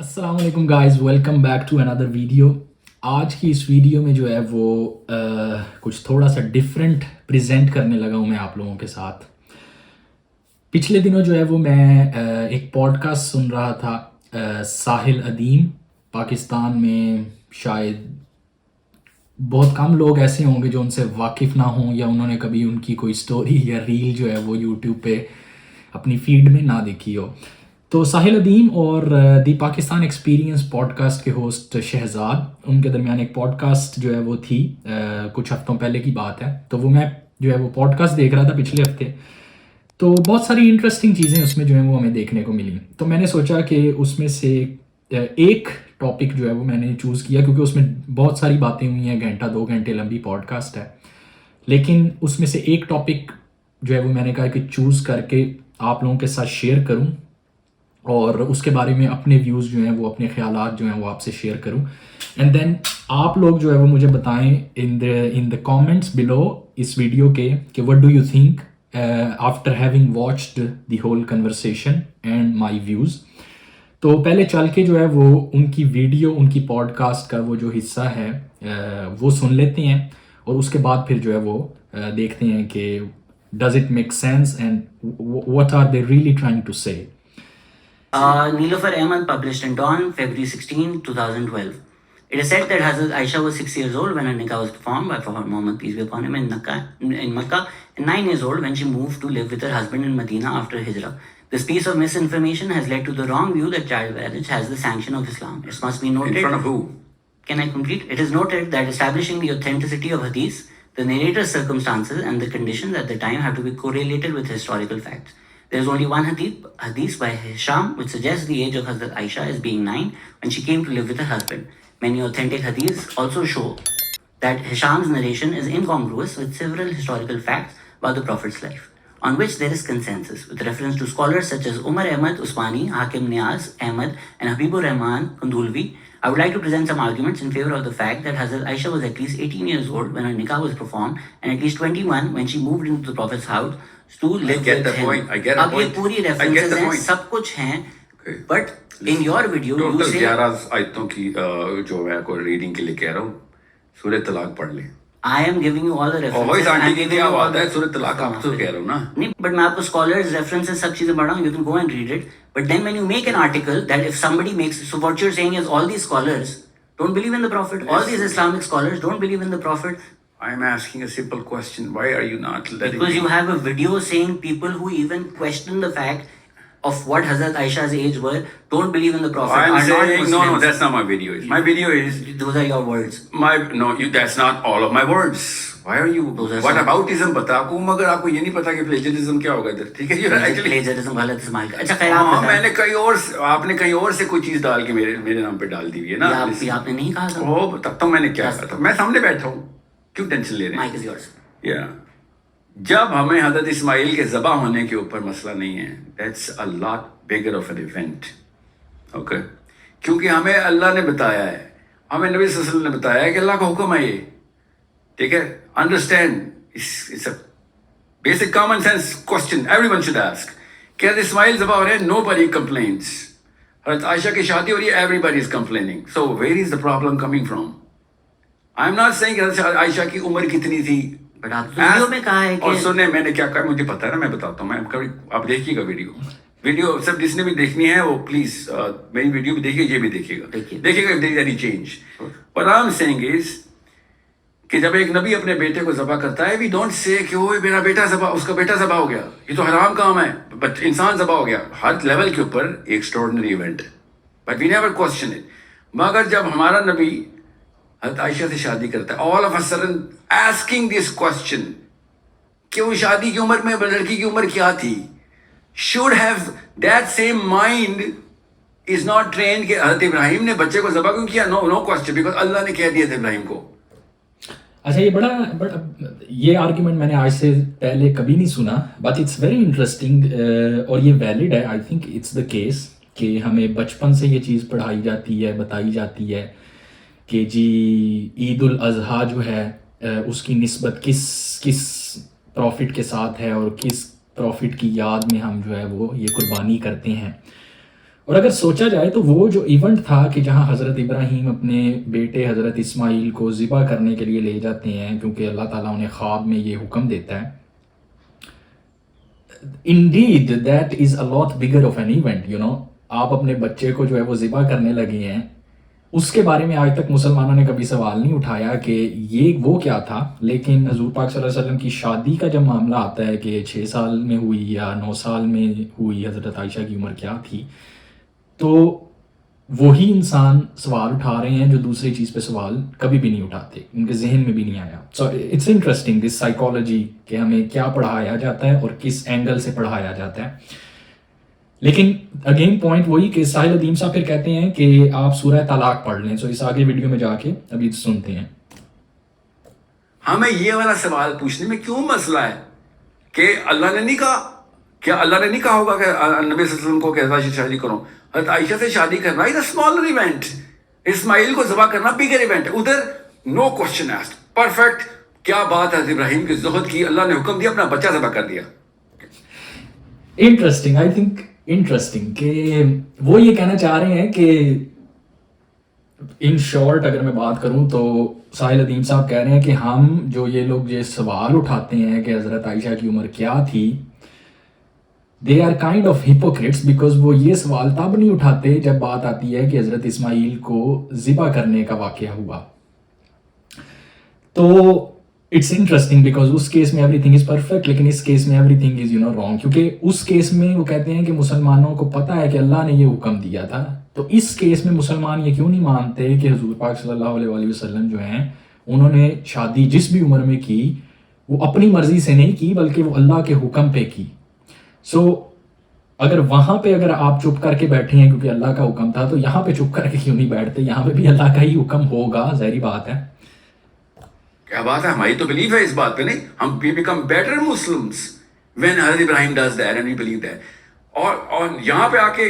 السلام علیکم guys, welcome back to another video. آج کی اس ویڈیو میں جو ہے وہ کچھ تھوڑا سا ڈفرینٹ پریزنٹ کرنے لگا ہوں میں آپ لوگوں کے ساتھ. پچھلے دنوں جو ہے وہ میں ایک پوڈ کاسٹ سن رہا تھا. ساحل ادیم، پاکستان میں شاید بہت کم لوگ ایسے ہوں گے جو ان سے واقف نہ ہوں یا انہوں نے کبھی ان کی کوئی سٹوری یا ریل جو ہے وہ یوٹیوب پہ اپنی فیڈ میں نہ دیکھی ہو. تو ساحل ادیم اور دی پاکستان ایکسپیرینس پوڈ کاسٹ کے ہوسٹ شہزاد، ان کے درمیان ایک پوڈ کاسٹ جو ہے وہ تھی کچھ ہفتوں پہلے کی بات ہے. تو وہ میں جو ہے وہ پوڈ کاسٹ دیکھ رہا تھا پچھلے ہفتے. تو بہت ساری انٹرسٹنگ چیزیں اس میں جو ہیں وہ ہمیں دیکھنے کو ملی. تو میں نے سوچا کہ اس میں سے ایک ٹاپک جو ہے وہ میں نے چوز کیا، کیونکہ اس میں بہت ساری باتیں ہوئی ہیں، گھنٹہ 2 گھنٹے لمبی پوڈ کاسٹ ہے، لیکن اس میں سے ایک ٹاپک جو ہے وہ میں نے کہا کہ چوز کر کے آپ لوگوں کے ساتھ شیئر کروں اور اس کے بارے میں اپنے ویوز جو ہیں وہ، اپنے خیالات جو ہیں وہ آپ سے شیئر کروں. اینڈ دین آپ لوگ جو ہے وہ مجھے بتائیں ان the comments blue us video کے کہ what do you think after having watched the whole conversation and my views. تو پہلے چل کے جو ہے وہ ان کی ویڈیو، ان کی پوڈ کاسٹ کا وہ جو حصہ ہے وہ سن لیتے ہیں، اور اس کے بعد پھر جو ہے وہ دیکھتے ہیں کہ does it make sense and what are they really trying to say. Niloufar Ahmed published in Dawn, February 16, 2012. It is said that Hazrat Aisha was 6 years old when her nikah was performed by Prophet Muhammad, peace be upon him, in Makkah, and 9 years old when she moved to live with her husband in Medina after Hijrah. This piece of misinformation has led to the wrong view that child marriage has the sanction of Islam. It must be noted... In front of who? Can I complete? It is noted that establishing the authenticity of hadith, the narrator's circumstances and the conditions at the time have to be correlated with historical facts. There is only one hadith by Hisham which suggests the age of Hazrat Aisha as being 9 when she came to live with her husband. Many authentic hadiths also show that Hisham's narration is incongruous with several historical facts about the Prophet's life, on which there is consensus. With reference to scholars such as Umar Ahmad Usmani, Hakim Niaz Ahmad and Habibur Rahman Kundulvi, I would like to present some arguments in favor of the fact that Hazrat Aisha was at least 18 years old when her nikah was performed and at least 21 when she moved into the Prophet's house to live with him. I get the اب یہ پوری references ہیں، سب کچھ ہیں، but in your video you سے 11 آیتوں کی جو میں کو ریڈنگ کے لیے کہہ رہا ہوں، سورہ طلاق پڑھ لیں. I am giving you all the references. Aunty کی کیا بات ہے، سورہ طلاق آپ تو کہہ رہا ہوں نا. نہیں، بٹ میں آپ کو اسکالرز ریفرنسز سب چیزیں پڑھ رہا ہوں. You can go and read it. But then when you make an article that if somebody makes, so what you're saying is all these scholars don't believe in the Prophet. All these Islamic scholars don't believe in the Prophet. I'm asking a simple question. Why are you not letting Because me? you have a video saying people who even question the fact of what Hazrat Aisha's age were don't believe in the Prophet I'm are not saying Muslims. no, that's not my video. My video is Those are your words. that's not all of my words. Why are you? Those are What some- aboutism پتا آپ کو، مگر آپ کو یہ نہیں پتا کہ plagiarism کیا ہوگا ادھر. ٹھیک ہے جی، actually Plagiarism غلط استعمال کر. اچھا خیر، آپ ہاں، میں بتائیں. نے کہیں اور، آپ نے کہیں اور سے کوئی چیز ڈال کے میرے نام پہ ڈال دی ہوئی ہے نا. یہ آپ نے نہیں کہا تھا. وہ تب تو میں نے کیا کہا تھا، میں سامنے بیٹھا ہوں، کیوں ٹینشن لے رہے ہیں. Mic is yours. جب ہمیں حضرت اسماعیل کے ذبح ہونے کے اوپر مسئلہ نہیں ہے، that's a lot bigger of an event. Okay, کیونکہ ہمیں اللہ نے بتایا ہے، ہمیں نبی صلی اللہ علیہ وسلم نے بتایا ہے کہ اللہ کا حکم ہے یہ. ٹھیک ہے، understand, it's a basic common sense question everyone should ask کہ حضرت اسماعیل ذبح ہو رہے ہیں، نو بڈی کمپلینس. حضرت عائشہ کی شادی ہو رہی ہے، everybody is complaining. So where is the problem coming from? I am not seeing کہ حضرت عائشہ کی عمر کتنی تھی. بٹ آپ ویڈیو میں کہا ہے اور کہ سنیں میں نے کیا کہا، مجھے پتا ہے نا، میں بتاتا ہوں. میں آپ دیکھیے گا ویڈیو سب جس نے بھی دیکھنی ہے وہ پلیز میری ویڈیو بھی دیکھیے، یہ بھی دیکھیے گا if there is any change. What I'm saying is کہ جب ایک نبی اپنے بیٹے کو ذبح کرتا ہے، we don't say کہ وہ میرا بیٹا ذبح، اس کا بیٹا ذبح ہو گیا، یہ تو حرام کام ہے، بٹ انسان ذبح ہو گیا. ہر لیول کے اوپر ایک ایکسٹراڈنری ایونٹ ہے، but we never question it. مگر جب ہمارا نبی حضرت عائشہ سے شادی کرتا ہے، all of a sudden asking this question کہ وہ شادی کی عمر میں لڑکی کی عمر کیا تھی، should have that same mind is not trained کہ حضرت ابراہیم نے بچے کو ذبح کیوں کیا. no question, because اللہ نے کہہ دیا تھا ابراہیم کو. اچھا، یہ بڑا یہ آرگیومنٹ میں نے آج سے پہلے کبھی نہیں سنا، بٹ اٹس ویری انٹرسٹنگ اور یہ ویلڈ ہے. I think it's the case کہ ہمیں بچپن سے یہ چیز پڑھائی جاتی ہے، بتائی جاتی ہے کہ جی عید الاضحیٰ جو ہے اس کی نسبت کس پروفٹ کے ساتھ ہے اور کس پروفٹ کی یاد میں ہم جو ہے وہ یہ قربانی کرتے ہیں. اور اگر سوچا جائے تو وہ جو ایونٹ تھا کہ جہاں حضرت ابراہیم اپنے بیٹے حضرت اسماعیل کو ذبح کرنے کے لیے لے جاتے ہیں کیونکہ اللہ تعالیٰ انہیں خواب میں یہ حکم دیتا ہے, indeed that is a lot bigger of an event, you know. آپ اپنے بچے کو جو ہے وہ ذبح کرنے لگے ہیں, اس کے بارے میں آج تک مسلمانوں نے کبھی سوال نہیں اٹھایا کہ یہ وہ کیا تھا. لیکن حضور پاک صلی اللہ علیہ وسلم کی شادی کا جب معاملہ آتا ہے کہ 6 سال میں ہوئی یا 9 سال میں ہوئی, حضرت عائشہ کی عمر کیا تھی, تو وہی انسان سوال اٹھا رہے ہیں جو دوسری چیز پہ سوال کبھی بھی نہیں اٹھاتے, ان کے ذہن میں بھی نہیں آیا. So it's interesting this psychology کہ ہمیں کیا پڑھایا جاتا ہے اور کس اینگل سے پڑھایا جاتا ہے. لیکن اگین پوائنٹ وہی کہ ساحل ادیم صاحب پھر کہتے ہیں کہ آپ سورہ طلاق پڑھ لیں. سو اس آگے ویڈیو میں جا کے ابھی سنتے ہیں. ہمیں یہ والا سوال پوچھنے میں کیوں مسئلہ ہے کہ اللہ نے نہیں کہا, کیا اللہ نے نہیں کہا ہوگا کہ نبی صلی اللہ علیہ وسلم کو کیسا شادی کرو؟ حضرت عائشہ سے شادی کرنا از اے اسمالر ایونٹ, اسماعیل کو ذبح کرنا بگر ایونٹ ہے. ادھر نو کوشچن آسکڈ, پرفیکٹ. کیا بات ہے ابراہیم کی زہد کی, اللہ نے حکم دیا اپنا بچہ ذبح کر دیا. انٹرسٹنگ, آئی تھنک انٹرسٹنگ کہ وہ یہ کہنا چاہ رہے ہیں کہ ان شارٹ اگر میں بات کروں تو ساحل ادیم صاحب کہہ رہے ہیں کہ ہم جو یہ لوگ یہ سوال اٹھاتے ہیں کہ حضرت عائشہ کی عمر کیا تھی, they are kind of hypocrites, because وہ یہ سوال تب نہیں اٹھاتے جب بات آتی ہے کہ حضرت اسماعیل کو ذبح کرنے کا واقعہ ہوا. تو اٹس انٹرسٹنگ بیکاز اس کیس میں ایوری تھنگ از پرفیکٹ, لیکن اس کیس میں ایوری تھنگ از رانگ, کیونکہ اس کیس میں وہ کہتے ہیں کہ مسلمانوں کو پتہ ہے کہ اللہ نے یہ حکم دیا تھا. تو اس کیس میں مسلمان یہ کیوں نہیں مانتے کہ حضور پاک صلی اللہ علیہ وسلم جو ہیں انہوں نے شادی جس بھی عمر میں کی وہ اپنی مرضی سے نہیں کی بلکہ وہ اللہ کے حکم پہ کی. سو اگر وہاں پہ اگر آپ چپ کر کے بیٹھے ہیں کیونکہ اللہ کا حکم تھا, تو یہاں پہ چپ کر کے کیوں نہیں بیٹھتے؟ یہاں پہ بھی اللہ کا ہی حکم ہوگا, ظاہری بات ہے. کیا بات ہے, ہماری تو بلیف ہے اس بات پہ. نہیں, ہم we become better Muslims when حضرت ابراہیم does that and we believe that. اور یہاں پہ آ کے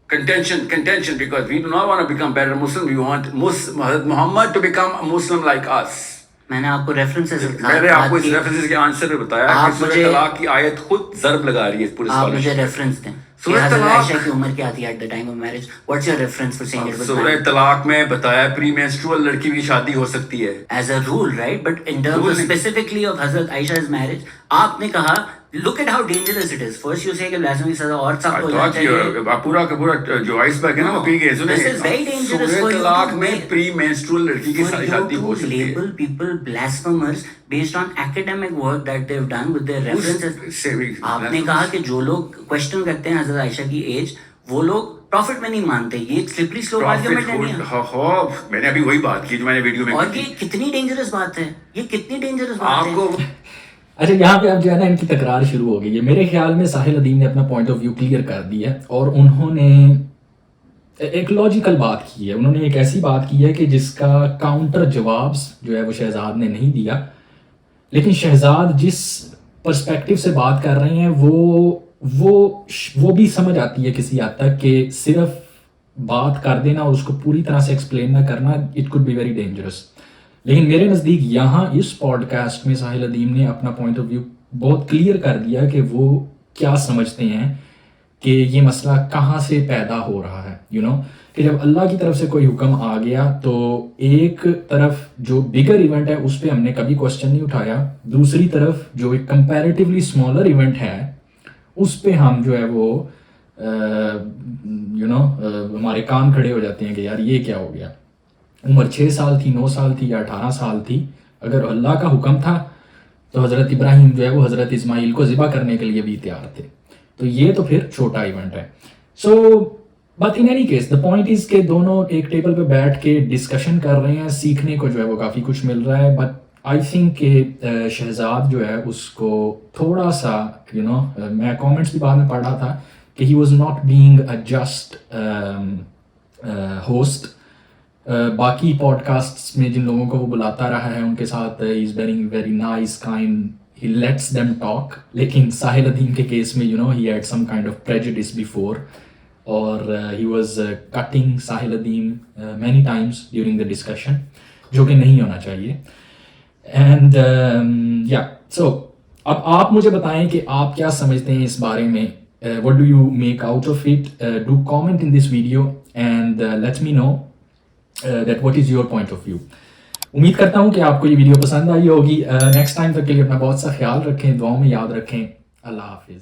contention because we do not want to become better Muslim, we want حضرت محمد to become a Muslim like us. میں نے آپ کو ریفرنسز میں نے آپ کو اس ریفرنسز کے آنسر میں بتایا کہ سورہ طلاق کی آیت خود ضرب لگا رہی ہے پورے آپ مجھے ریفرنس دیں. سورہ طلاق عائشہ کی عمر کیا تھی at the time of marriage? What's your reference for seeing it was سورہ طلاق میں بتایا پری مینسٹرول لڑکی کی شادی ہو سکتی ہے as a rule, right, but in terms specifically of حضرت عائشہ's میرج آپ نے کہا look at how dangerous it is. First you say کہ بلاسفیمی کی سزا اور سخت ہو جانا چاہیے. پورا کا پورا جو آئس برگ ہے نا وہ پی گئے. This is very dangerous for you to طلاق میں پری مینسٹرول لڑکی کی شادی ہو سکتی ہے. label people blasphemers based on academic work that they've done with their references. آپ نے کہا کہ جو لوگ کوشچن کرتے ہیں حضرت عائشہ کی ایج وہ لوگ پروفٹ میں نہیں مانتے. یہ ایک سلپری سلوپ آرگیومنٹ ہے نہیں. میں نے ابھی وہی بات کی جو میں نے ویڈیو میں. اور یہ کتنی ڈینجرس بات ہے, یہ کتنی ڈینجرس بات ہے. آپ کو اچھا یہاں پہ اب جو ہے نا ان کی تکرار شروع ہو گئی ہے. میرے خیال میں ساحل ادیم نے اپنا پوائنٹ آف ویو کلیئر کر دیا ہے اور انہوں نے ایک لاجیکل بات کی ہے. انہوں نے ایک ایسی بات کی ہے کہ جس کا کاؤنٹر جواب جو ہے وہ شہزاد نے نہیں دیا, لیکن شہزاد جس پرسپیکٹیو سے بات کر رہے ہیں وہ بھی سمجھ آتی ہے کسی حد تک کہ صرف بات کر دینا اور اس کو پوری طرح سے ایکسپلین نہ کرنا it could be very dangerous. لیکن میرے نزدیک یہاں اس پوڈ کاسٹ میں ساحل ادیم نے اپنا پوائنٹ آف ویو بہت کلیئر کر دیا کہ وہ کیا سمجھتے ہیں کہ یہ مسئلہ کہاں سے پیدا ہو رہا ہے. کہ جب اللہ کی طرف سے کوئی حکم آ گیا تو ایک طرف جو بگر ایونٹ ہے اس پہ ہم نے کبھی کوشچن نہیں اٹھایا, دوسری طرف جو ایک کمپیریٹیولی اسمالر ایونٹ ہے اس پہ ہم جو ہے وہ ہمارے کان کھڑے ہو جاتے ہیں کہ یار یہ کیا ہو گیا. عمر 6 سال تھی, 9 سال تھی یا 18 سال تھی, اگر اللہ کا حکم تھا تو حضرت ابراہیم جو ہے وہ حضرت اسماعیل کو ذبح کرنے کے لیے بھی تیار تھے. تو یہ تو پھر چھوٹا ایونٹ ہے. So but in any case the point is کہ دونوں ایک ٹیبل پہ بیٹھ کے ڈسکشن کر رہے ہیں, سیکھنے کو جو ہے وہ کافی کچھ مل رہا ہے. بٹ آئی تھنک کہ شہزاد جو ہے اس کو تھوڑا سا میں کامنٹس بھی بعد میں پڑھ رہا تھا کہ he was not being a just host. باقی پوڈ کاسٹس میں جن لوگوں کو وہ بلاتا رہا ہے ان کے ساتھ he is very nice kind, he lets them talk. لیکن ساحل ادیم کے کیس میں he had some kind of prejudice before, اور he was cutting Sahil Adeem many times during the discussion, جو کہ نہیں ہونا چاہیے. اینڈ سو اب آپ مجھے بتائیں کہ آپ کیا سمجھتے ہیں اس بارے میں. what do you make out of it? Do comment in this video and let me know that what is your point of view. امید کرتا ہوں کہ آپ کو یہ ویڈیو پسند آئی ہوگی. نیکسٹ ٹائم تک کے لیے اپنا بہت سا خیال رکھیں, دعاؤں میں یاد رکھیں. اللہ حافظ.